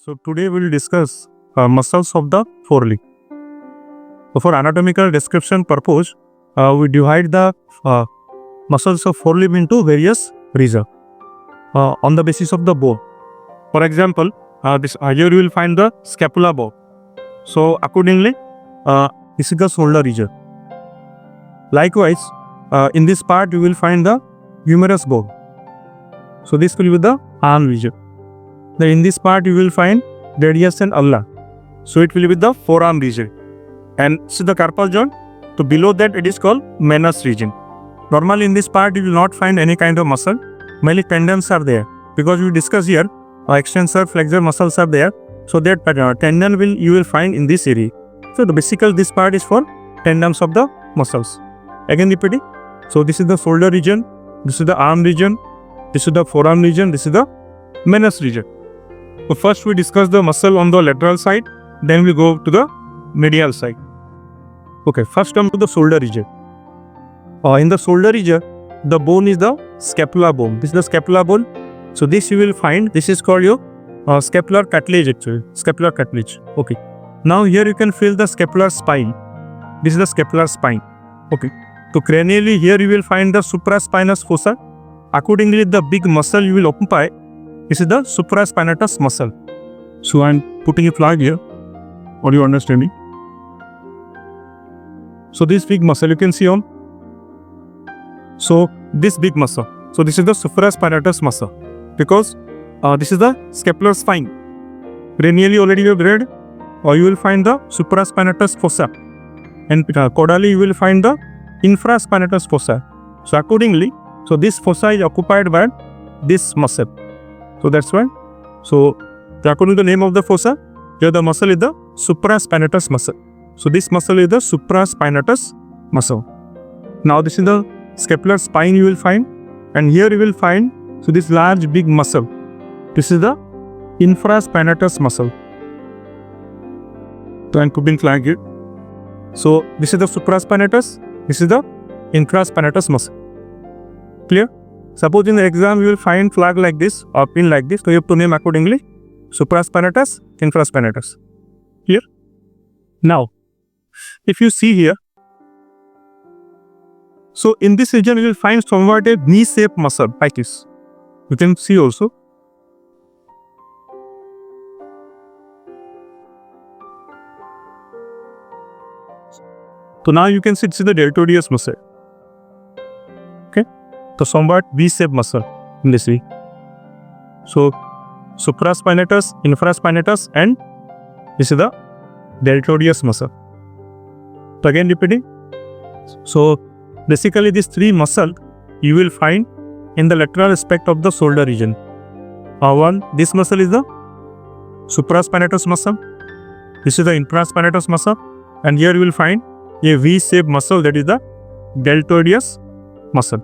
So today we will discuss muscles of the forelimb. So for anatomical description purpose, we divide the muscles of forelimb into various regions on the basis of the bone. For example, here you will find the scapula bone. So accordingly, this is the shoulder region. Likewise, in this part you will find the humerus bone. So this will be the arm region. Then in this part you will find radius and ulna. So it will be the forearm region. And see the carpal joint. So below that it is called manus region. Normally in this part you will not find any kind of muscle. Mainly tendons are there. Because we discuss here, extensor, flexor muscles are there. So that tendon you will find in this area. So basically this part is for tendons of the muscles. Again repeating. So this is the shoulder region. This is the arm region. This is the forearm region. This is the manus region. So first we discuss the muscle on the lateral side, then we go to the medial side. Okay, first come to the shoulder region. In the shoulder region, the bone is the scapular bone. This is the scapular bone. So this you will find, this is called your scapular cartilage actually, scapular cartilage. Okay. Now here you can feel the scapular spine. This is the scapular spine. Okay. So cranially here you will find the supraspinous fossa. Accordingly, the big muscle you will occupy, this is the supraspinatus muscle. So I am putting a flag here. Are you understanding? So this big muscle you can see on. So this big muscle. So this is the supraspinatus muscle. Because this is the scapular spine. Cranially already you have read. Or you will find the supraspinatus fossa. And caudally you will find the infraspinatus fossa. So accordingly, so this fossa is occupied by this muscle. So that's why. So according to the name of the fossa, here the muscle is the supraspinatus muscle. So this muscle is the supraspinatus muscle. Now this is the scapular spine you will find, and here you will find so this large big muscle. This is the infraspinatus muscle. So I'm putting flag here. So this is the supraspinatus. This is the infraspinatus muscle. Clear? Suppose in the exam you will find flag like this or pin like this, so you have to name accordingly supraspinatus, infraspinatus. Clear? Now, if you see here, so in this region you will find somewhat a knee-shaped muscle like this. You can see also. So now you can see this is the deltoideus muscle. Okay. So somewhat V-shaped muscle in this way. So supraspinatus, infraspinatus, and this is the deltoideus muscle. So again repeating. So basically these three muscles you will find in the lateral aspect of the shoulder region. One, this muscle is the supraspinatus muscle. This is the infraspinatus muscle. And here you will find a V-shaped muscle, that is the deltoideus muscle.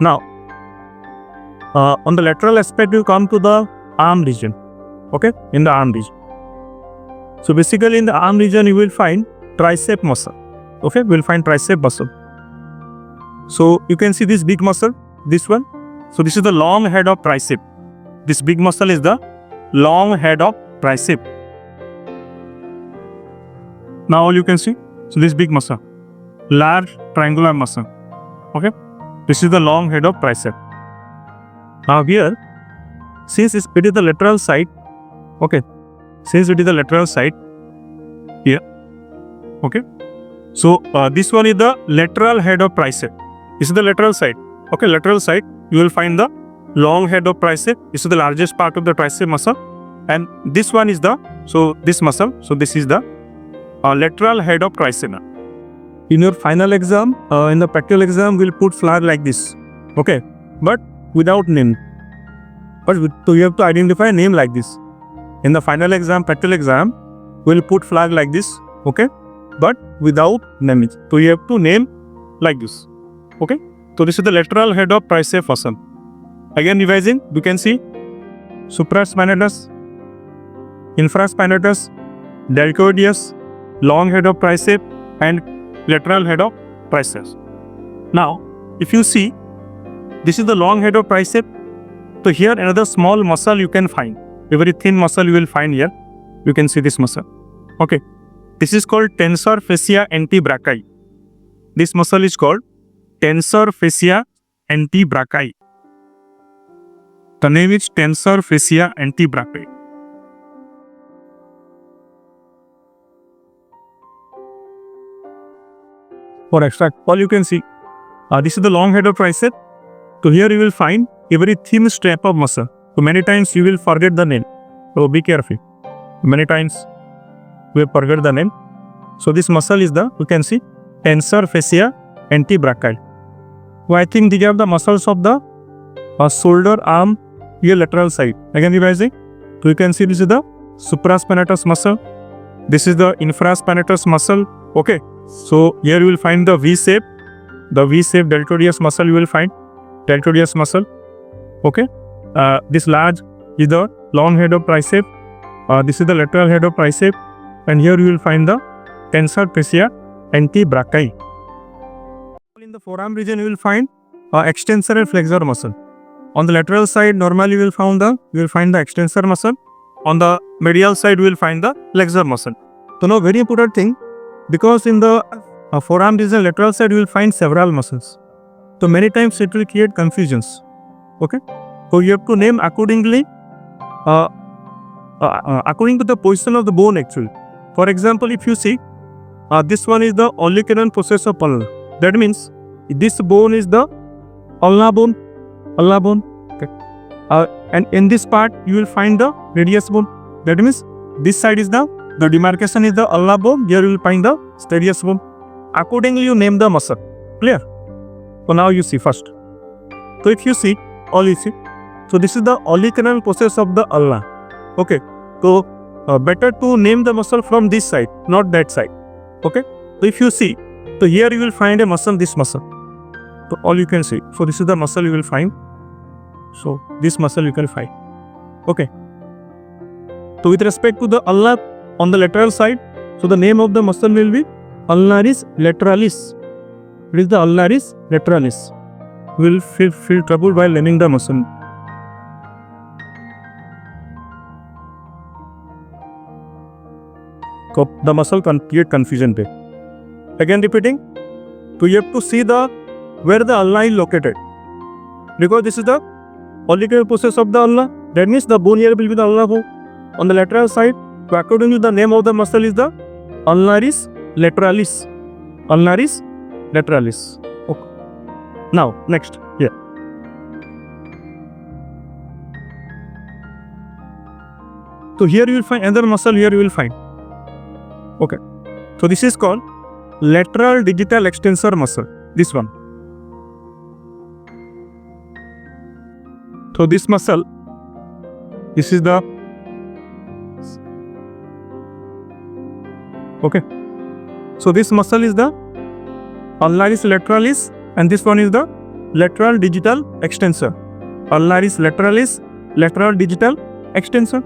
Now, on the lateral aspect, you come to the arm region. Okay, in the arm region. So basically, in the arm region, you will find tricep muscle. Okay, we will find tricep muscle. So you can see this big muscle, this one. So this is the long head of tricep. This big muscle is the long head of tricep. Now all you can see. So this big muscle, large triangular muscle. Okay. This is the long head of tricep. Now here, since it is the lateral side, okay, since it is the lateral side, here, okay, so this one is the lateral head of tricep. This is the lateral side, okay, lateral side, you will find the long head of tricep. This is the largest part of the tricep muscle, and this one is the, so this muscle, so this is the lateral head of tricep. In your final exam, in the practical exam, we'll put flag like this, okay, but without name. But so you have to identify a name like this. In the final exam, practical exam, we'll put flag like this, okay, but without name. So you have to name like this, okay. So this is the lateral head of tricep muscle. Again revising, you can see supraspinatus, infraspinatus, deltoideus, long head of tricep, and lateral head of triceps. Now, if you see, this is the long head of tricep. So here another small muscle you can find. very thin muscle you will find here. You can see this muscle. Okay. This is called tensor fascia antebrachii. This muscle is called tensor fascia antebrachii. The name is tensor fascia antebrachii. For extract, all you can see, this is the long head of tricep. So here you will find a very thin strap of muscle. So many times you will forget the name. So be careful. Many times we will forget the name. So this muscle is the, you can see, tensor fascia antebrachii. So I think these are the muscles of the shoulder, arm, here lateral side. Again revising. So you can see this is the supraspinatus muscle. This is the infraspinatus muscle. Okay. So here you will find the V-shape. The V-shape deltoideus muscle you will find. Deltoideus muscle. Okay. This large is the long head of tricep. This is the lateral head of tricep. And here you will find the tensor fascia antebrachii. In the forearm region you will find extensor and flexor muscle. On the lateral side normally you will find the extensor muscle. On the medial side you will find the flexor muscle. So now very important thing, because in the forearm region lateral side you will find several muscles. So many times it will create confusions. Okay. So you have to name accordingly, according to the position of the bone actually. For example, if you see, this one is the olecranon process of ulna. That means this bone is the ulna bone. Ulna bone. Okay. And in this part you will find the radius bone. That means this side is the demarcation is the ulna bone. Here you will find the sternus bone. Accordingly you name the muscle. Clear? So now you see first. So if you see, all you see. So this is the olecranon process of the ulna. Okay. So better to name the muscle from this side, not that side. Okay. So if you see, so here you will find a muscle, this muscle. So all you can see. So this is the muscle you will find. So this muscle you can find. Okay. So with respect to the ulna on the lateral side, so the name of the muscle will be ulnaris lateralis. It is the ulnaris lateralis. You will feel trouble while naming the muscle. So the muscle can create confusion there. Again repeating. So you have to see where the ulna is located. Because this is the olecranon process of the ulna. That means the bone here will be the ulna bone. On the lateral side, so according to the name of the muscle is the ulnaris lateralis. Ulnaris lateralis. Okay. Now next. Here. So here you will find another muscle. Here you will find. Okay. So this is called lateral digital extensor muscle. This one. So this muscle, this is the, okay. So this muscle is the ulnaris lateralis and this one is the lateral digital extensor. Ulnaris lateralis, lateral digital extensor.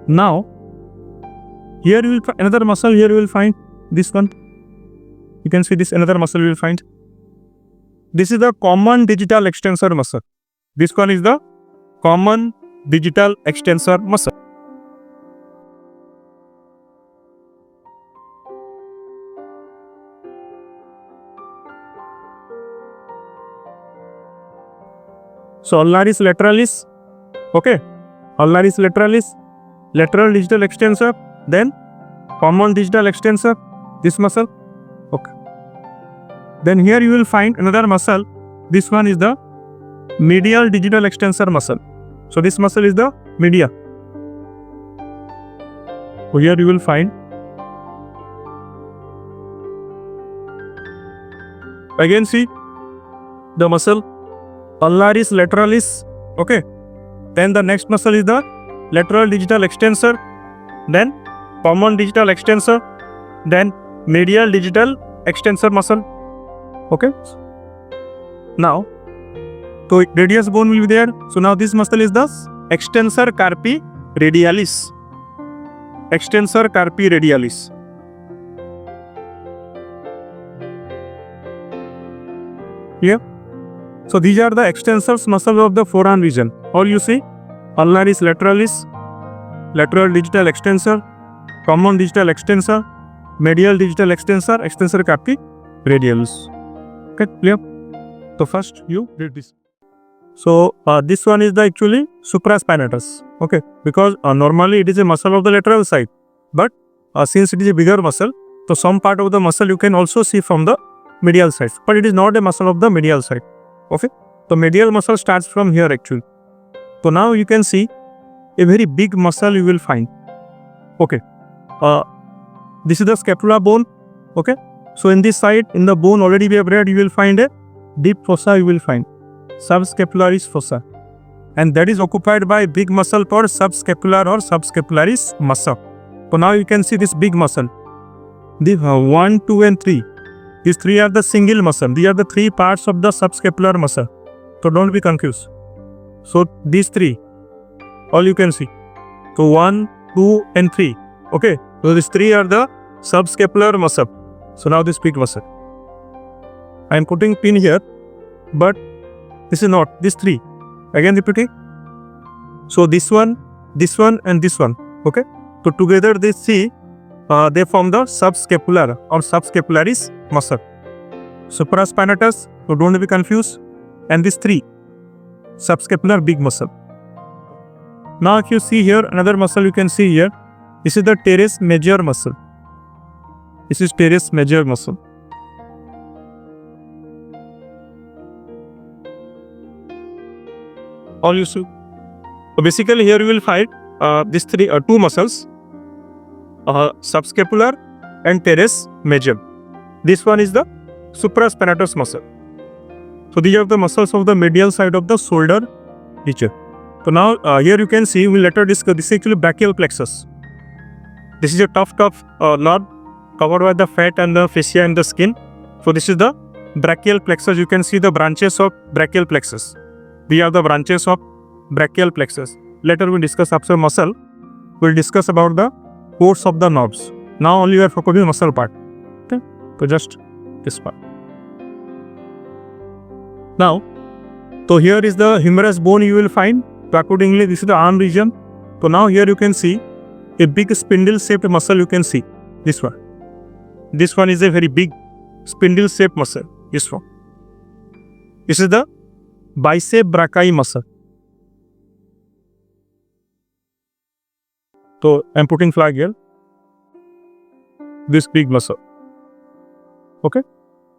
Now, here you will find another muscle, here you will find this one. You can see this another muscle you will find. This is the common digital extensor muscle. This one is the common digital extensor muscle. So ulnaris lateralis, okay, ulnaris lateralis, lateral digital extensor, then common digital extensor, this muscle, okay. Then here you will find another muscle. This one is the medial digital extensor muscle. So this muscle is the medial. So here you will find. Again see the muscle ulnaris lateralis, okay. Then the next muscle is the lateral digital extensor, then common digital extensor, then medial digital extensor muscle, okay. Now, so radius bone will be there. So now this muscle is the extensor carpi radialis. Extensor carpi radialis. Here. So these are the extensors muscles of the forearm region. Or you see, ulnaris lateralis, lateral digital extensor, common digital extensor, medial digital extensor, extensor carpi radialis. Okay, clear? So first you read this. So this one is the actually supraspinatus. Okay, because normally it is a muscle of the lateral side, but since it is a bigger muscle, so some part of the muscle you can also see from the medial side, but it is not a muscle of the medial side. Okay, so medial muscle starts from here actually. So now you can see a very big muscle you will find. Okay, this is the scapula bone. Okay, so in this side, in the bone already we have read, you will find a deep fossa, you will find subscapularis fossa, and that is occupied by big muscle called subscapular or subscapularis muscle. So now you can see this big muscle. The 1, 2 and 3. These three are the single muscle. These are the three parts of the subscapular muscle. So don't be confused. So these three, all you can see. So 1, 2 and 3. Okay. So these three are the subscapular muscle. So now this big muscle. I am putting pin here, but this is not. These three. Again repeating. So this one and this one. Okay. So together they see they form the subscapular or subscapularis muscle. Supraspinatus, so don't be confused, and these three subscapular big muscle. Now if you see here another muscle you can see here, this is the teres major muscle. This is teres major muscle. All you see. So basically here you will find these two muscles, subscapular and teres major. This one is the supraspinatus muscle. So these are the muscles of the medial side of the shoulder region. So now here you can see, we will later discuss, this is actually brachial plexus. This is a tough nerve covered by the fat and the fascia and the skin. So this is the brachial plexus. You can see the branches of brachial plexus. These are the branches of brachial plexus. Later we discuss after muscle. We will discuss about the course of the nerves. Now only we are focusing on muscle part. Okay, so just this part. Now, so here is the humerus bone you will find. So accordingly, this is the arm region. So now here you can see a big spindle shaped muscle. You can see this one. This one is a very big spindle shaped muscle. This one. This is the bicep brachii muscle. So I am putting flag here. This big muscle. Okay.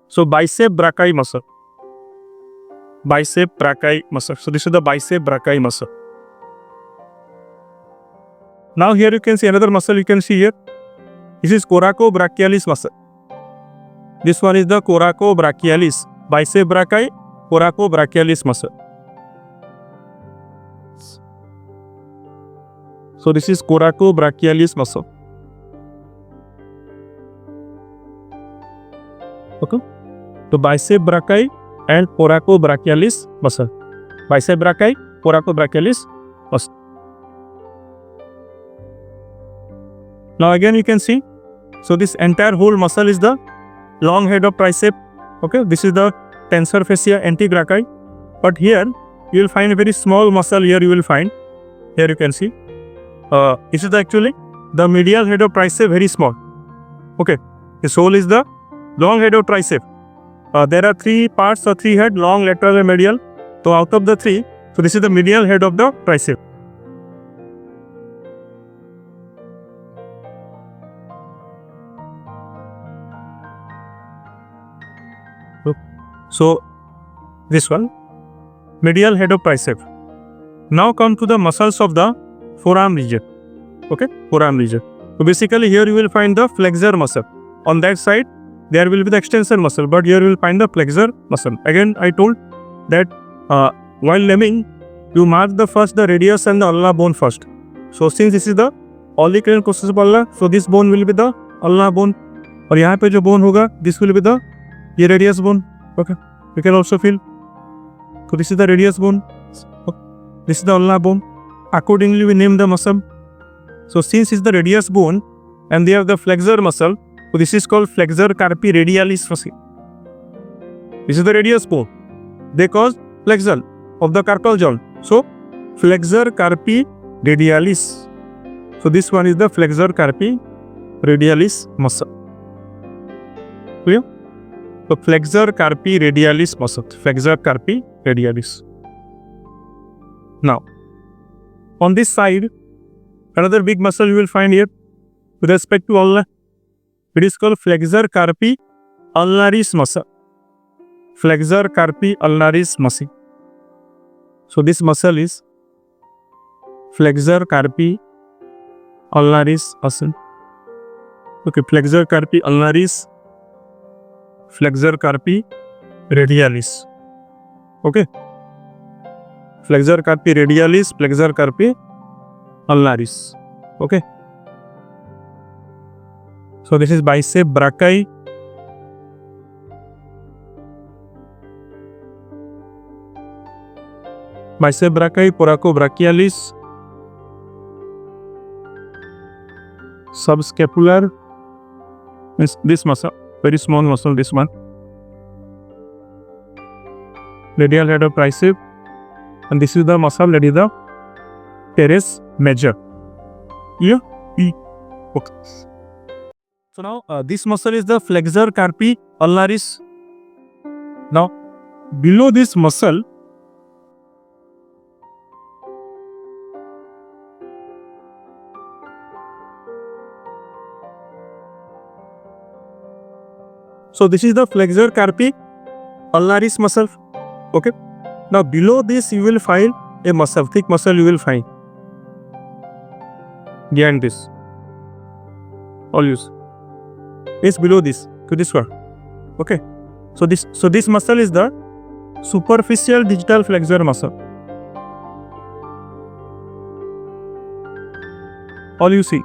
So bicep brachii muscle. Bicep brachii muscle. So this is the bicep brachii muscle. Now here you can see another muscle you can see here. This is coracobrachialis muscle. This one is the coracobrachialis. Bicep brachii, coracobrachialis muscle. So this is coracobrachialis muscle. Okay. So bicep brachii and coracobrachialis muscle. Bicep brachii, coracobrachialis muscle. Now again you can see, so this entire whole muscle is the long head of tricep. Okay, this is the tensor fascia antebrachii. But here you will find a very small muscle. Here you will find, here you can see, this is actually the medial head of tricep, very small. Okay, this whole is the long head of tricep. There are three parts or three head, long, lateral and medial. So out of the three, so this is the medial head of the tricep. So this one, medial head of tricep. Now come to the muscles of the forearm region. Okay, forearm region. So basically here you will find the flexor muscle. On that side there will be the extensor muscle, but here you will find the flexor muscle. Again I told that while naming, you mark the first the radius and the ulnar bone first. So since this is the olecranon process of ulnar, so this bone will be the ulnar bone. और यहाँ पे जो bone होगा, this will be the ये radius bone. Okay, you can also feel. So this is the radius bone. Okay. This is the ulnar bone. Accordingly, we name the muscle. So since it's the radius bone and they have the flexor muscle, so this is called flexor carpi radialis fascia. This is the radius bone. They cause flexor of the carpal joint. So flexor carpi radialis. So this one is the flexor carpi radialis muscle. Clear? So flexor carpi radialis muscle. Flexor carpi radialis. Now, on this side, another big muscle you will find here with respect to ulna. It is called flexor carpi ulnaris muscle. Flexor carpi ulnaris muscle. So this muscle is flexor carpi ulnaris muscle. Okay, flexor carpi ulnaris, flexor carpi radialis. Okay, flexor carpi radialis, flexor carpi ulnaris. Okay, so this is bicep brachii. Bicep brachii, coracobrachialis, subscapular is this muscle, very small muscle, this one. Radial head of tricep, and this is the muscle that is the teres major. Yeah? Okay. So now this muscle is the flexor carpi ulnaris. Now below this muscle, so this is the flexor carpi ulnaris muscle. Okay. Now below this you will find a muscle, thick muscle you will find behind this. All use. It's below this to this one. Okay. So this muscle is the superficial digital flexor muscle. All you see.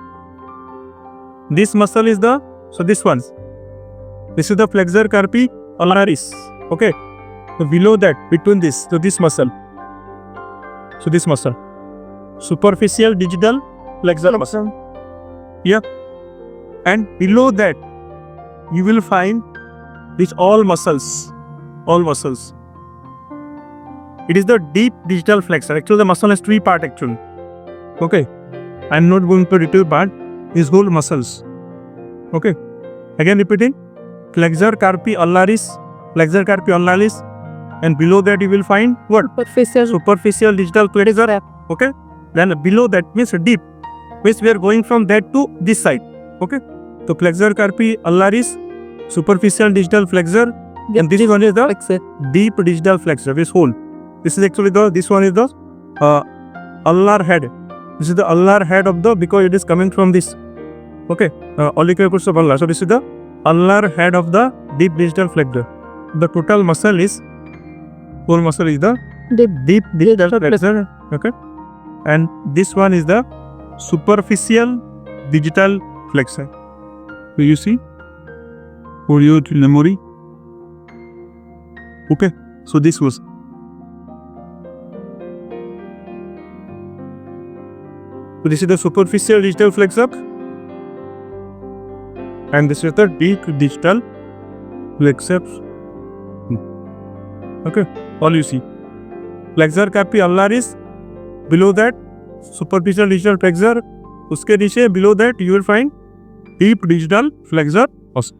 This muscle is the, so this one. This is the flexor carpi ulnaris. Okay. So below that, between this, so this muscle. So this muscle. Superficial digital flexor muscle. Yeah. And below that, you will find these all muscles. All muscles. It is the deep digital flexor. Actually, the muscle has three parts actually. Okay. I am not going to detail part. These whole muscles. Okay. Again repeating. Flexor carpi ulnaris. Flexor carpi ulnaris. And below that you will find what? Superficial digital flexor. Okay. Then below that means deep. Means we are going from that to this side. Okay. So flexor carpi ulnaris, superficial digital flexor, and this one is the flexor. Deep digital flexor. This whole. This is actually the, this one is the ulnar head. This is the ulnar head of the, because it is coming from this. Okay. Olecragus of ulnar. So this is the ulnar head of the deep digital flexor. The total muscle is, whole muscle is the deep digital flexor. Okay. And this one is the superficial digital flexor. So you see, for your memory. Okay. So this was. So this is the superficial digital flexor. And this is the deep digital flexor. Okay. All you see. Flexor carpi ulnaris. Below that, superficial digital flexor. Uske niche, below that, you will find deep digital flexor muscle.